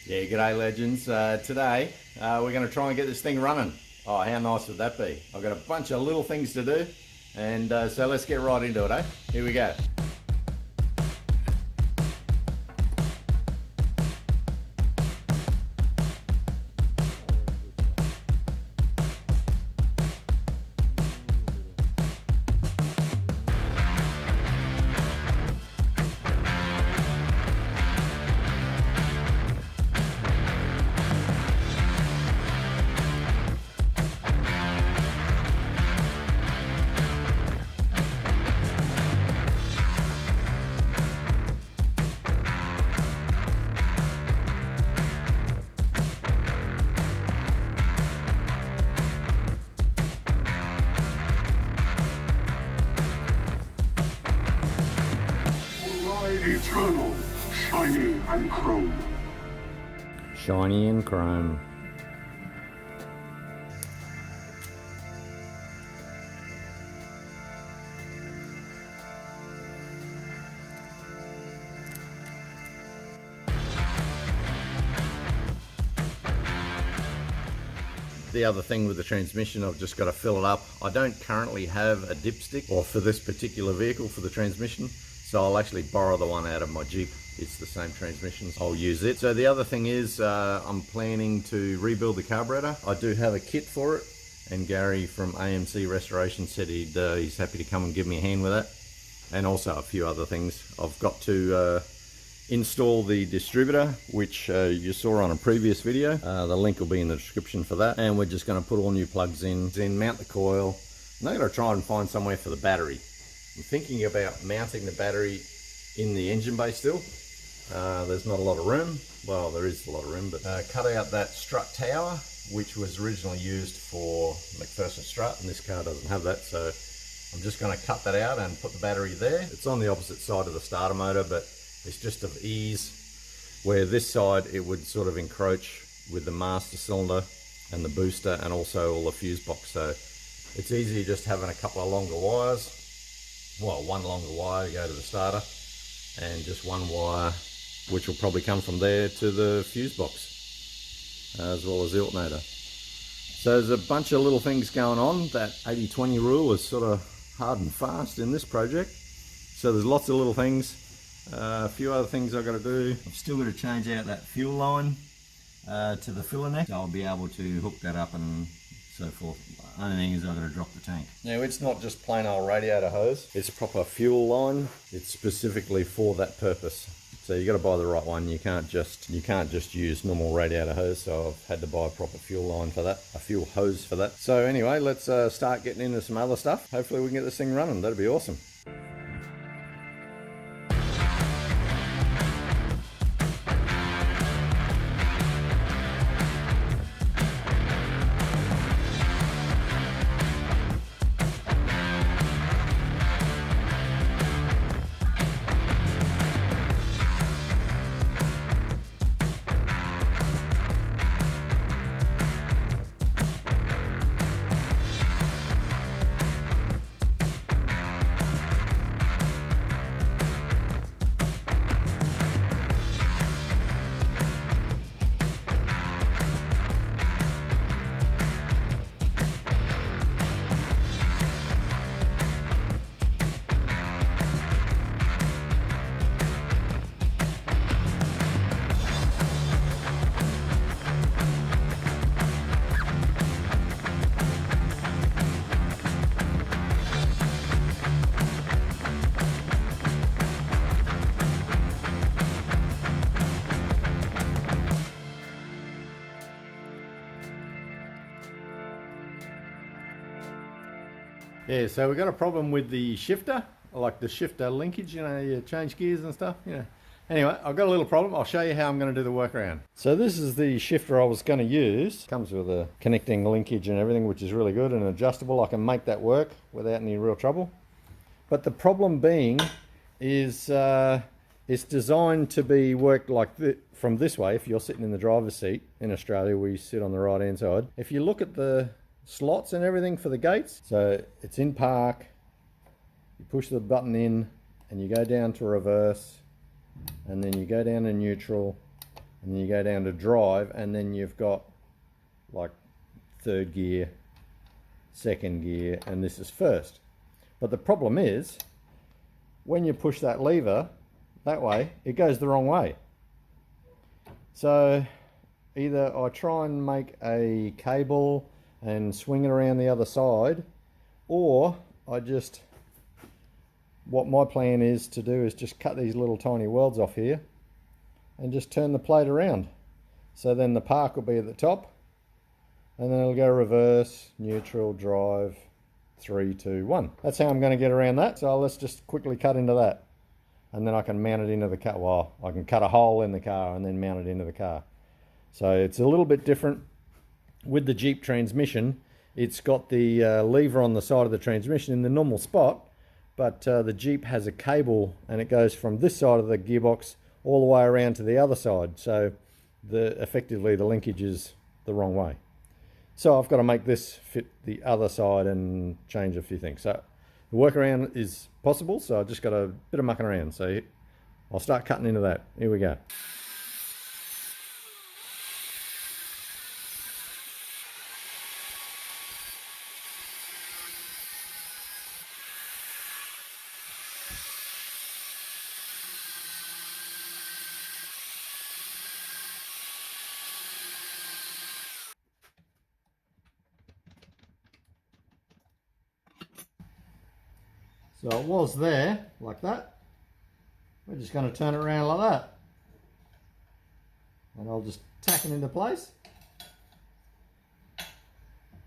Yeah, g'day legends. Today we're going to try and get this thing running. Oh, how nice would that be? I've got a bunch of little things to do, and so let's get right into it, eh? Here we go. Eternal, shiny and chrome. Shiny and chrome. The other thing with the transmission, I've just got to fill it up. I don't currently have a dipstick, or for this particular vehicle for the transmission, so I'll actually borrow the one out of my Jeep. It's the same transmission, so I'll use it. So the other thing is I'm planning to rebuild the carburetor. I do have a kit for it, and Garry from AMC Restoration said he's happy to come and give me a hand with that, and also a few other things. I've got to install the distributor, which you saw on a previous video. The link will be in the description for that, and we're just going to put all new plugs in, then mount the coil. I'm going to try and find somewhere for the battery. I'm thinking about mounting the battery in the engine bay still. There's not a lot of room. Well, there is a lot of room, but cut out that strut tower, which was originally used for McPherson strut, and this car doesn't have that, so I'm just going to cut that out and put the battery there. It's on the opposite side of the starter motor, but it's just of ease, where this side it would sort of encroach with the master cylinder and the booster and also all the fuse box, so it's easier just having a couple of longer wires. Well, one longer wire to go to the starter, and just one wire which will probably come from there to the fuse box, as well as the alternator. So there's a bunch of little things going on. That 80-20 rule is sort of hard and fast in this project, so there's lots of little things. A few other things I've got to do. I've still got to change out that fuel line to the filler neck. So I'll be able to hook that up and so forth. Only thing is I've got to drop the tank. Now it's not just plain old radiator hose. It's a proper fuel line. It's specifically for that purpose. So you got to buy the right one. You can't just use normal radiator hose. So I've had to buy a proper fuel line for that, a fuel hose for that. So anyway, let's start getting into some other stuff. Hopefully we can get this thing running. That'd be awesome. Yeah, so we've got a problem with the shifter, like the shifter linkage, you know, you change gears and stuff, you know. Anyway, I've got a little problem. I'll show you how I'm going to do the workaround. So this is the shifter I was going to use. Comes with a connecting linkage and everything, which is really good and adjustable. I can make that work without any real trouble. But the problem being is it's designed to be worked like from this way. If you're sitting in the driver's seat in Australia, where you sit on the right hand side, if you look at the slots and everything for the gates, so it's in park, you push the button in and you go down to reverse, and then you go down to neutral, and then you go down to drive, and then you've got like third gear, second gear, and this is first. But the problem is, when you push that lever that way, it goes the wrong way. So either I try and make a cable and swing it around the other side, or I just, what my plan is to do is just cut these little tiny welds off here and just turn the plate around. So then the park will be at the top, and then it'll go reverse, neutral, drive, 3, 2, 1. That's how I'm going to get around that. So let's just quickly cut into that, and then I can mount it into the car. Well, I can cut a hole in the car and then mount it into the car. So it's a little bit different with the Jeep transmission. It's got the lever on the side of the transmission in the normal spot, but the Jeep has a cable, and it goes from this side of the gearbox all the way around to the other side. So effectively the linkage is the wrong way. So I've got to make this fit the other side and change a few things. So the workaround is possible, so I've just got a bit of mucking around. So I'll start cutting into that. Here we go. So it was there, like that. We're just going to turn it around like that. And I'll just tack it into place.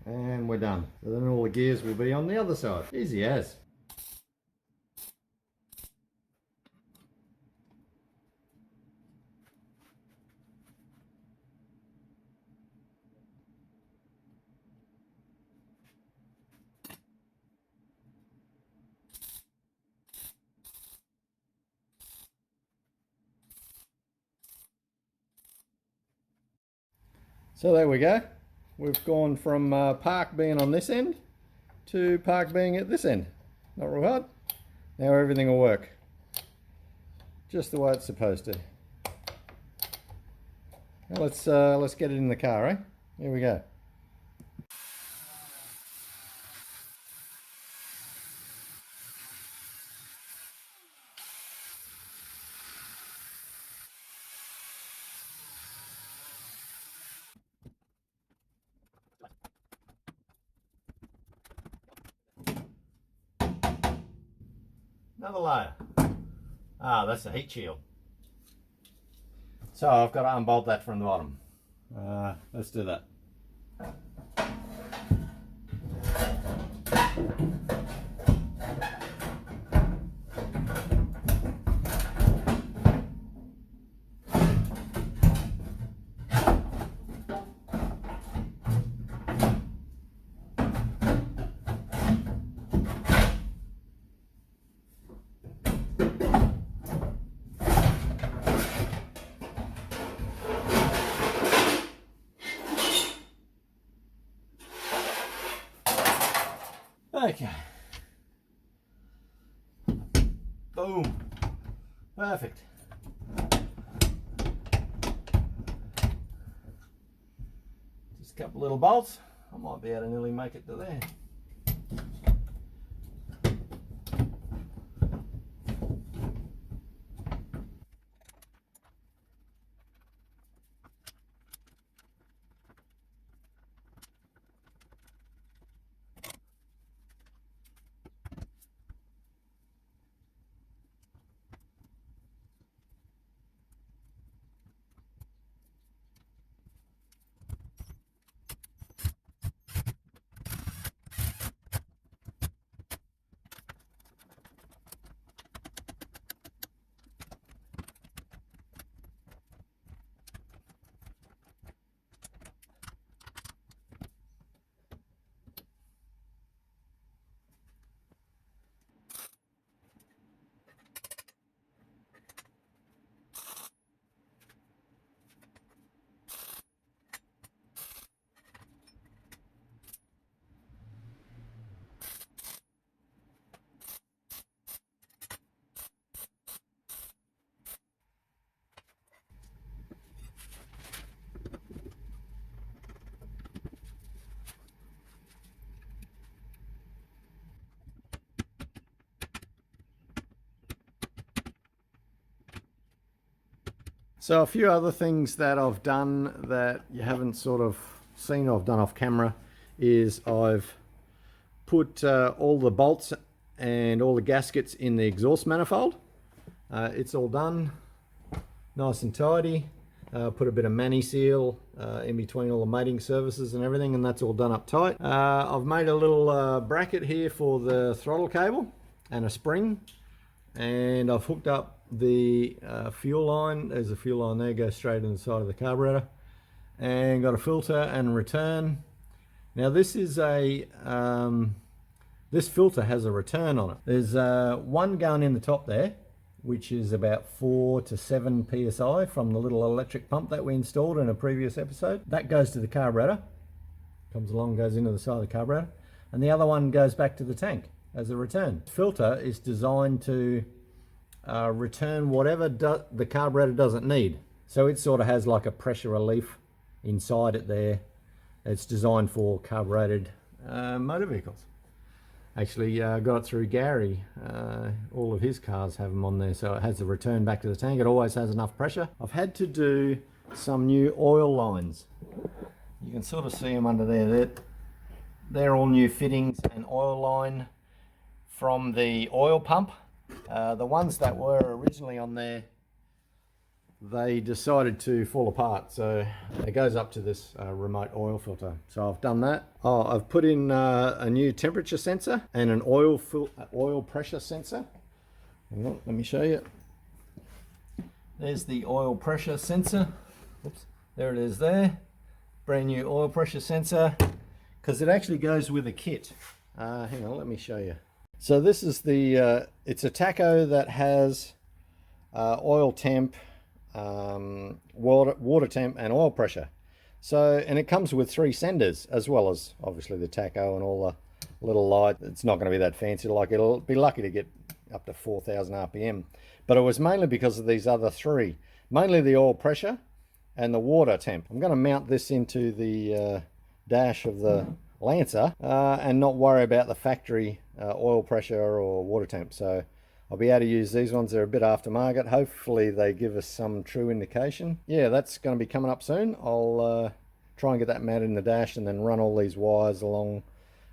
And we're done. So then all the gears will be on the other side. Easy as. So there we go. We've gone from park being on this end to park being at this end. Not real hard. Now everything will work just the way it's supposed to. Now let's get it in the car, eh? Here we go. Another layer. Ah, that's the heat shield. So I've got to unbolt that from the bottom. Let's do that. Okay. Boom. Perfect. Just a couple little bolts. I might be able to nearly make it to there. So a few other things that I've done that you haven't sort of seen I've done off camera is I've put all the bolts and all the gaskets in the exhaust manifold. It's all done, nice and tidy. Put a bit of mani seal in between all the mating surfaces and everything, and that's all done up tight. I've made a little bracket here for the throttle cable and a spring, and I've hooked up the fuel line. There's a fuel line there, goes straight in the side of the carburetor, and got a filter and return. Now this is a this filter has a return on it. There's one going in the top there, which is about 4 to 7 psi from the little electric pump that we installed in a previous episode. That goes to the carburetor, comes along, goes into the side of the carburetor, and the other one goes back to the tank as a return. The filter is designed to return whatever the carburetor doesn't need. So it sort of has like a pressure relief inside it there. It's designed for carbureted motor vehicles. Actually got it through Garry. All of his cars have them on there, so it has the return back to the tank. It always has enough pressure. I've had to do some new oil lines. You can sort of see them under there. They're all new fittings and oil line from the oil pump. The ones that were originally on there, they decided to fall apart, so it goes up to this remote oil filter. So I've done that. I've put in a new temperature sensor and an oil pressure sensor. Hang on, let me show you. There's the oil pressure sensor. Oops, there it is there. Brand new oil pressure sensor, because it actually goes with a kit. Hang on, let me show you. So this is the, it's a tacho that has oil temp, water temp and oil pressure. So, and it comes with 3 senders, as well as obviously the tacho and all the little light. It's not going to be that fancy, like it'll be lucky to get up to 4,000 RPM. But it was mainly because of these other 3, mainly the oil pressure and the water temp. I'm going to mount this into the dash of the Lancer and not worry about the factory oil pressure or water temp. So I'll be able to use these ones. They're a bit aftermarket. Hopefully they give us some true indication. Yeah, that's going to be coming up soon. I'll try and get that mounted in the dash and then run all these wires along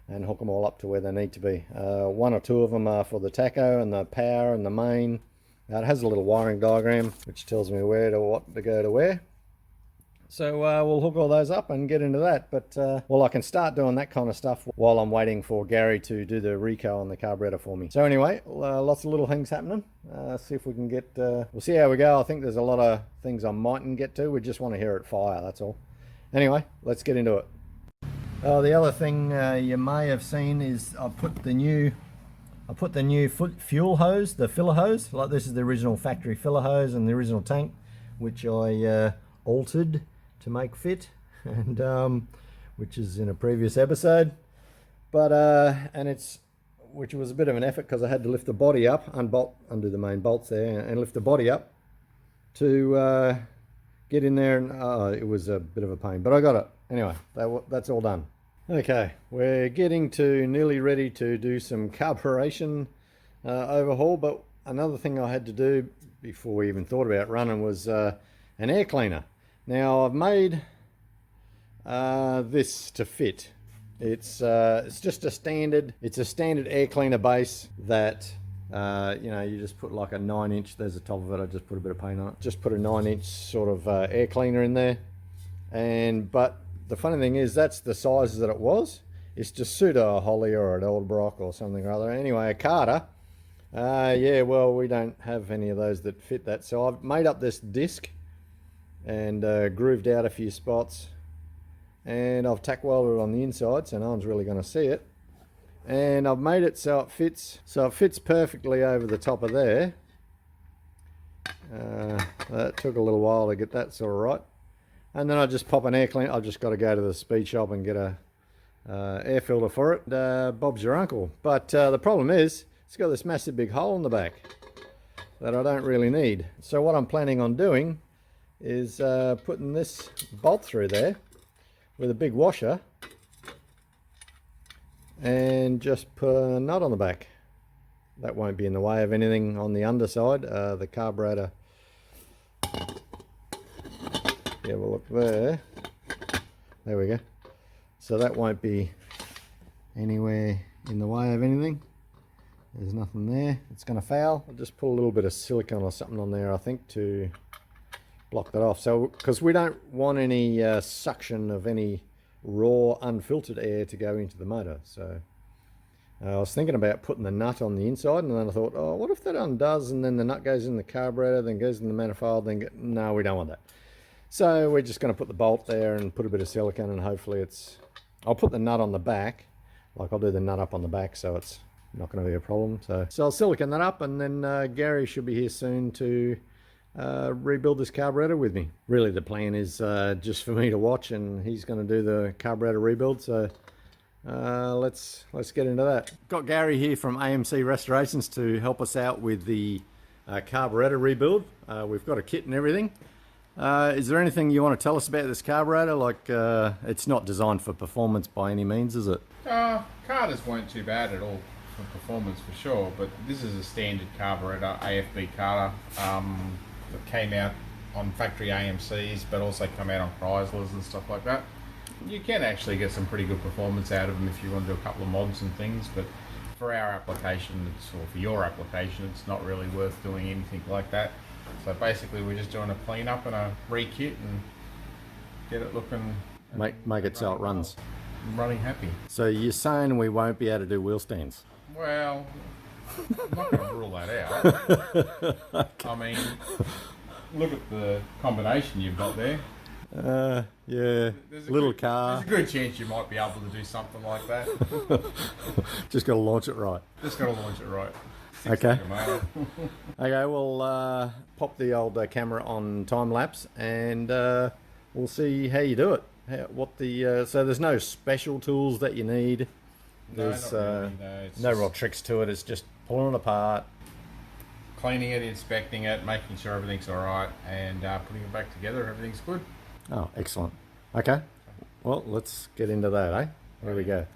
and hook them all up to where they need to be. 1 or 2 of them are for the tacho and the power and the main. It has a little wiring diagram which tells me where to what to go to where. So we'll hook all those up and get into that. But well, I can start doing that kind of stuff while I'm waiting for Garry to do the reco on the carburetor for me. So anyway, lots of little things happening. See if we can get, we'll see how we go. I think there's a lot of things I mightn't get to. We just want to hear it fire, that's all. Anyway, let's get into it. The other thing you may have seen is I put the new fuel hose, the filler hose. Like this is the original factory filler hose and the original tank, which I altered to make fit, and which is in a previous episode. But and it's, which was a bit of an effort because I had to lift the body up, undo the main bolts there, and lift the body up to get in there, and it was a bit of a pain, but I got it. Anyway, that's all done. Okay, we're getting to nearly ready to do some carburation overhaul, but another thing I had to do before we even thought about running was an air cleaner. Now I've made this to fit. It's just a standard. It's a standard air cleaner base that you know, you just put like a 9-inch. There's the top of it. I just put a bit of paint on it. Just put a 9-inch sort of air cleaner in there. But the funny thing is, that's the size that it was. It's to suit a Holly or an Eldbrock or something or other. Anyway, a Carter. Yeah, well, we don't have any of those that fit that. So I've made up this disc and grooved out a few spots, and I've tack welded it on the inside so no one's really going to see it, and I've made it so it fits perfectly over the top of there. That took a little while to get that sort of right, and then I just pop an air cleaner. I've just got to go to the speed shop and get a air filter for it. Bob's your uncle. But the problem is it's got this massive big hole in the back that I don't really need. So what I'm planning on doing is putting this bolt through there with a big washer and just put a nut on the back. That won't be in the way of anything on the underside. The carburetor you have a look there. There we go. So that won't be anywhere in the way of anything. There's nothing there. It's going to foul. I'll just put a little bit of silicone or something on there, I think, to block that off. So, because we don't want any suction of any raw, unfiltered air to go into the motor. So, I was thinking about putting the nut on the inside, and then I thought, oh, what if that undoes, and then the nut goes in the carburetor, then goes in the manifold, then no, we don't want that. So we're just going to put the bolt there and put a bit of silicone, and hopefully it's... I'll put the nut on the back, like I'll do the nut up on the back, so it's not going to be a problem. So I'll silicone that up, and then Gary should be here soon to rebuild this carburetor with me. Really, the plan is just for me to watch, and he's going to do the carburetor rebuild. So let's get into that. Got Gary here from AMC Restorations to help us out with the carburetor rebuild. We've got a kit and everything. Is there anything you want to tell us about this carburetor? Like, it's not designed for performance by any means, is it? Carters weren't too bad at all for performance for sure, but this is a standard carburetor, AFB carter, that came out on factory AMCs, but also come out on Chryslers and stuff like that. You can actually get some pretty good performance out of them if you want to do a couple of mods and things, but for our application, or for your application, it's not really worth doing anything like that. So basically we're just doing a clean up and a re-kit and get it looking... Make it so it runs. Running happy. So you're saying we won't be able to do wheel stands? Well, I'm not going to rule that out. Okay. I mean, look at the combination you've got there. Yeah, little car. There's a good chance you might be able to do something like that. Just got to launch it right. Just got to launch it right. Okay. Okay, we'll pop the old camera on time lapse, and we'll see how you do it. So there's no special tools that you need. There's no real tricks to it. It's just pulling it apart, cleaning it, inspecting it, making sure everything's all right, and putting it back together. Everything's good. Oh, excellent. Okay, well, let's get into that, eh? Here we go.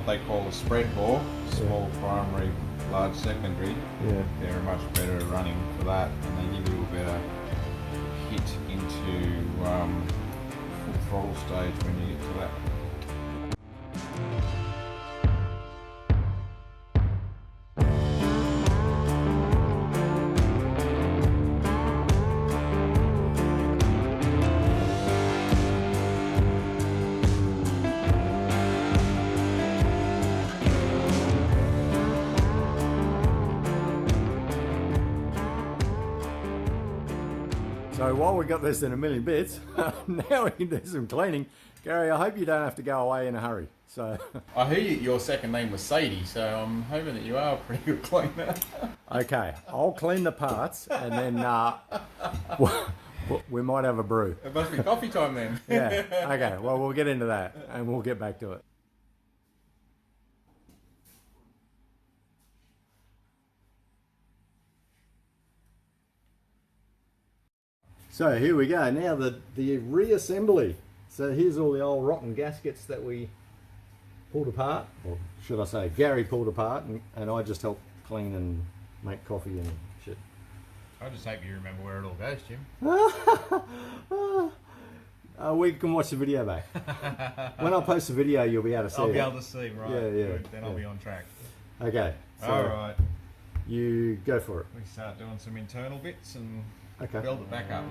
they call a spread bore, small primary, large secondary. Yeah. They're much better at running for that, and they give you a better hit into full throttle stage when you get to that. So while we got this in a million bits, now we can do some cleaning. Gary, I hope you don't have to go away in a hurry. So I hear your second name was Sadie, so I'm hoping that you are a pretty good cleaner. okay, I'll clean the parts and then we might have a brew. It must be coffee time then. Yeah, okay, well, we'll get into that and we'll get back to it. So here we go, now the reassembly. So here's all the old rotten gaskets that we pulled apart, or should I say Gary pulled apart, and I just helped clean and make coffee and shit. I just hope you remember where it all goes, Jim. We can watch the video back. When I post the video, you'll be able to see I'll it. be able to see, right? Yeah, yeah. Good. Then I'll be on track. Okay, so Alright. you go for it. We start doing some internal bits and Okay. build it back up.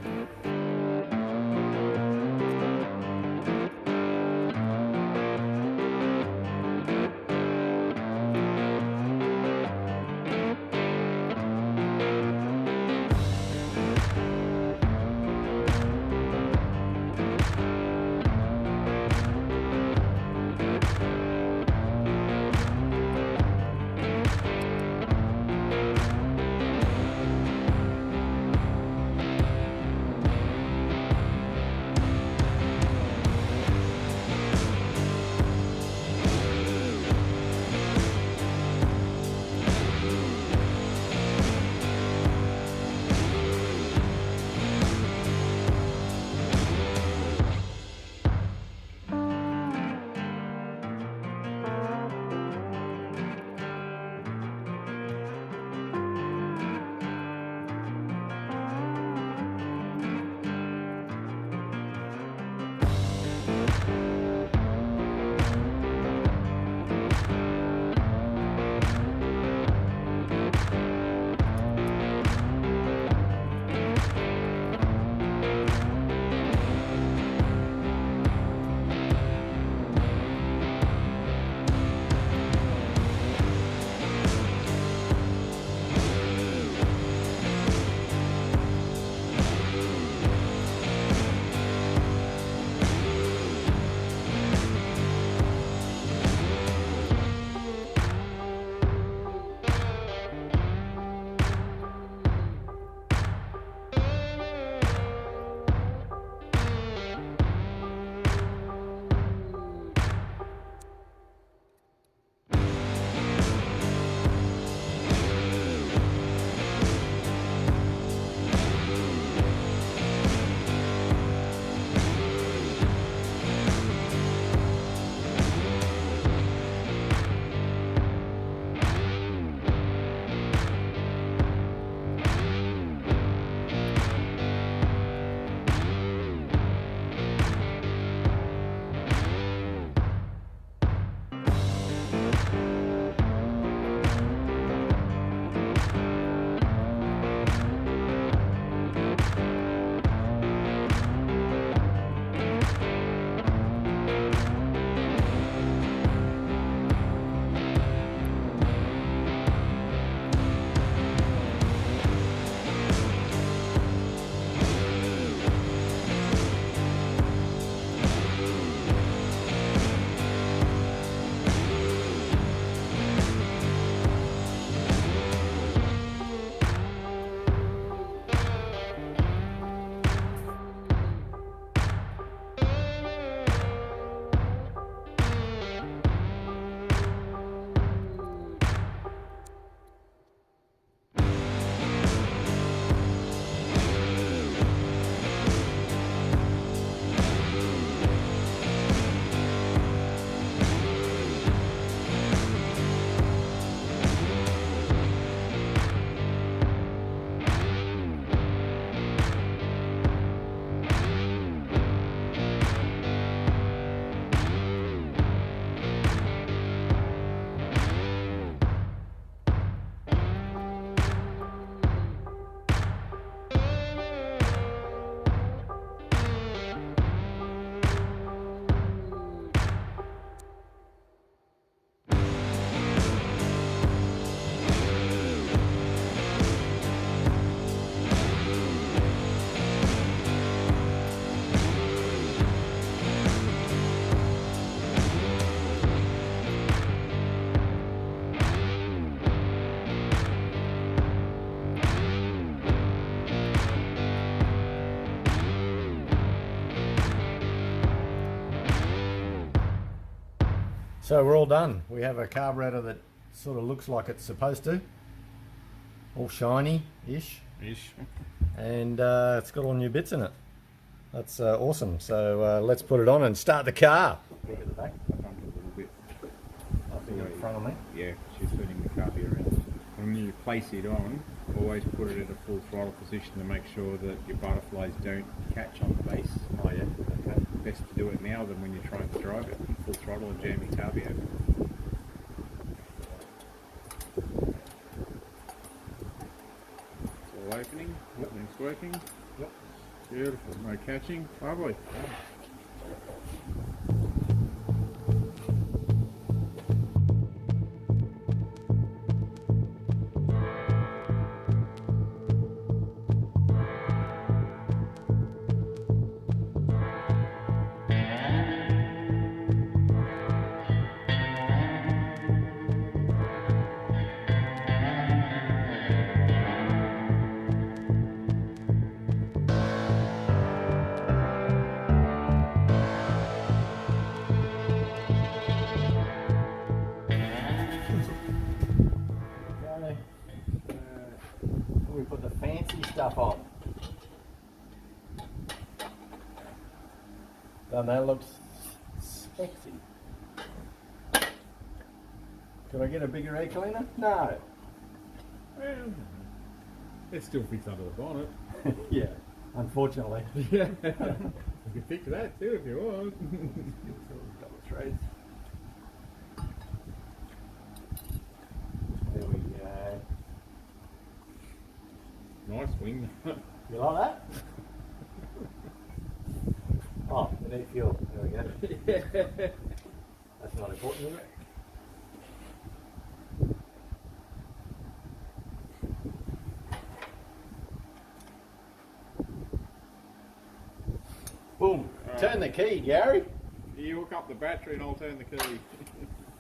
So we're all done. We have a carburetor that sort of looks like it's supposed to. All shiny-ish. And it's got all new bits in it. That's awesome. So let's put it on and start the car. Look at the back. Bump it a little bit. I think in front of me. Yeah, she's turning the carby around. When you place it on, always put it at a full throttle position to make sure that your butterflies don't catch on the base. Oh yeah. Okay. Best to do it now than when you're trying to drive it. Full throttle and jam your carby over. It's all opening. Everything's working. Yep. Beautiful. No catching. Lovely. We put the fancy stuff on. Don't that looks sexy? Could I get a bigger air cleaner? No. Well, it still fits under the bonnet. Yeah, unfortunately. Yeah. You can fix that too if you want. Double threads. There we go. Nice wing. You like that? Oh, we need fuel. There we go. That's not important, is it? Boom. Turn the key, Gary. You hook up the battery and I'll turn the key.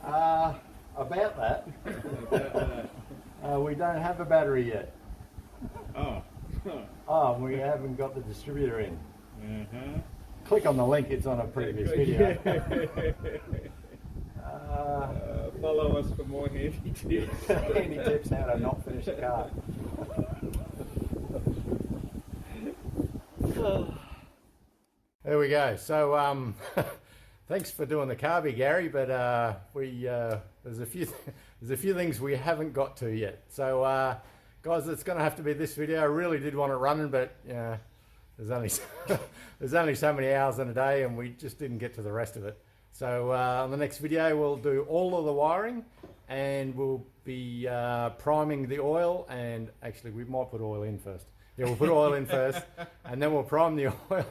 About that. We don't have a battery yet. Oh. Oh, we haven't got the distributor in. Uh-huh. Click on the link, it's on a previous video. Follow us for more handy tips. Handy tips how to not finish a car. There we go. So thanks for doing the carby, Gary, but there's a few things we haven't got to yet. So guys, it's going to have to be this video. I really did want it running, but there's only there's only so many hours in a day, and we just didn't get to the rest of it. So on the next video, we'll do all of the wiring, and we'll be priming the oil. And actually, we might put oil in first. Yeah, we'll put oil in first, and then we'll prime the oil,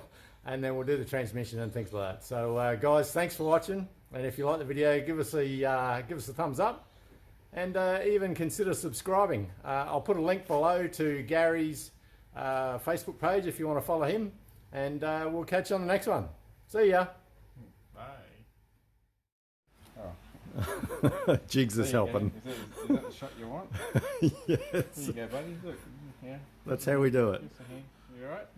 and then we'll do the transmission and things like that. So guys, thanks for watching, and if you like the video, give us a thumbs up. And even consider subscribing. I'll put a link below to Gary's Facebook page if you want to follow him. And we'll catch you on the next one. See ya. Bye. Oh. Jigs is helping. Is that the shot you want? Yes. Here you go, buddy. Look. Yeah. That's how we do it. You alright?